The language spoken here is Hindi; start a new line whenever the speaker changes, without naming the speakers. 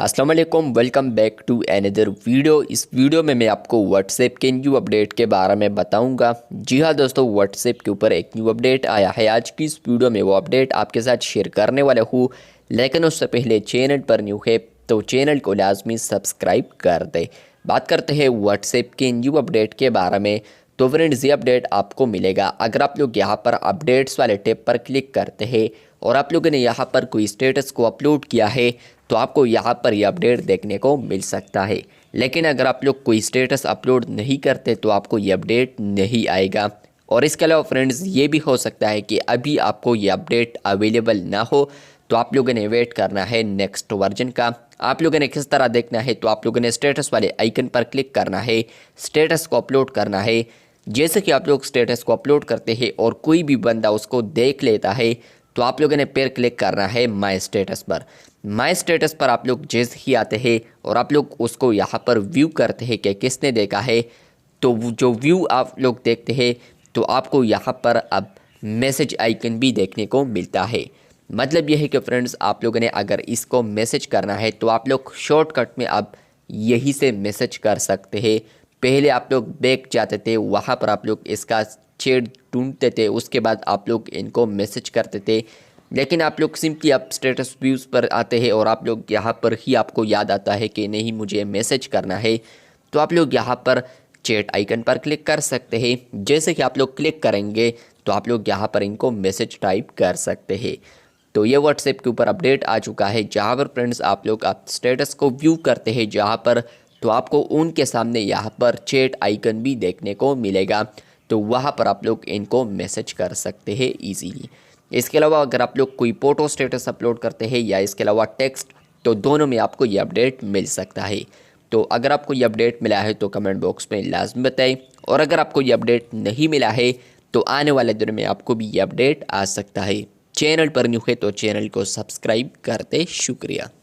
अस्सलाम वालेकुम, welcome back to another video. इस वीडियो में मैं आपको व्हाट्सएप के न्यू अपडेट के बारे में बताऊंगा। जी हाँ दोस्तों, व्हाट्सएप के ऊपर एक न्यू अपडेट आया है। आज की इस वीडियो में वो अपडेट आपके साथ शेयर करने वाला हूँ, लेकिन उससे पहले चैनल पर न्यू है तो चैनल को लाजमी सब्सक्राइब कर दे। बात करते हैं व्हाट्सएप के न्यू अपडेट के बारे में। तो फ्रेंड्स, ये अपडेट आपको मिलेगा अगर आप लोग यहाँ पर अपडेट्स वाले टैब पर क्लिक करते हैं और आप लोगों ने यहाँ पर कोई स्टेटस को अपलोड किया है तो आपको यहाँ पर ये अपडेट देखने को मिल सकता है। लेकिन अगर आप लोग कोई स्टेटस अपलोड नहीं करते तो आपको ये अपडेट नहीं आएगा। और इसके अलावा फ्रेंड्स, ये भी हो सकता है कि अभी आपको ये अपडेट अवेलेबल ना हो, तो आप लोगों ने वेट करना है नेक्स्ट वर्जन का। आप लोगों ने किस तरह देखना है, तो आप लोगों ने स्टेटस वाले आइकन पर क्लिक करना है, स्टेटस को अपलोड करना है। जैसे कि आप लोग स्टेटस को अपलोड करते हैं और कोई भी बंदा उसको देख लेता है तो आप लोगों ने फिर क्लिक करना है माय स्टेटस पर। माय स्टेटस पर आप लोग जैसे ही आते हैं और आप लोग उसको यहाँ पर व्यू करते हैं कि किसने देखा है, तो जो व्यू आप लोग देखते हैं तो आपको यहाँ पर अब मैसेज आइकन भी देखने को मिलता है। मतलब यह है कि फ्रेंड्स, आप लोगों ने अगर इसको मैसेज करना है तो आप लोग शॉर्टकट में अब यही से मैसेज कर सकते हैं। पहले आप लोग बैक जाते थे, वहाँ पर आप लोग इसका चैट ढूंढते थे, उसके बाद आप लोग इनको मैसेज करते थे। लेकिन आप लोग सिंपली आप स्टेटस व्यूज़ पर आते हैं और आप लोग यहाँ पर ही आपको याद आता है कि नहीं मुझे मैसेज करना है, तो आप लोग यहाँ पर चैट आइकन पर क्लिक कर सकते हैं। जैसे कि आप लोग क्लिक करेंगे तो आप लोग यहाँ पर इनको मैसेज टाइप कर सकते हैं। तो ये व्हाट्सएप के ऊपर अपडेट आ चुका है, जहाँ पर फ्रेंड्स आप लोग आप स्टेटस को व्यू करते हैं जहाँ पर, तो आपको उनके सामने यहाँ पर चैट आइकन भी देखने को मिलेगा। तो वहाँ पर आप लोग इनको मैसेज कर सकते हैं इजीली। इसके अलावा अगर आप लोग कोई फ़ोटो स्टेटस अपलोड करते हैं या इसके अलावा टेक्स्ट, तो दोनों में आपको ये अपडेट मिल सकता है। तो अगर आपको ये अपडेट मिला है तो कमेंट बॉक्स में लाजमी बताएं, और अगर आपको ये अपडेट नहीं मिला है तो आने वाले दिन में आपको भी ये अपडेट आ सकता है। चैनल पर न्यू है तो चैनल को सब्सक्राइब करते शुक्रिया।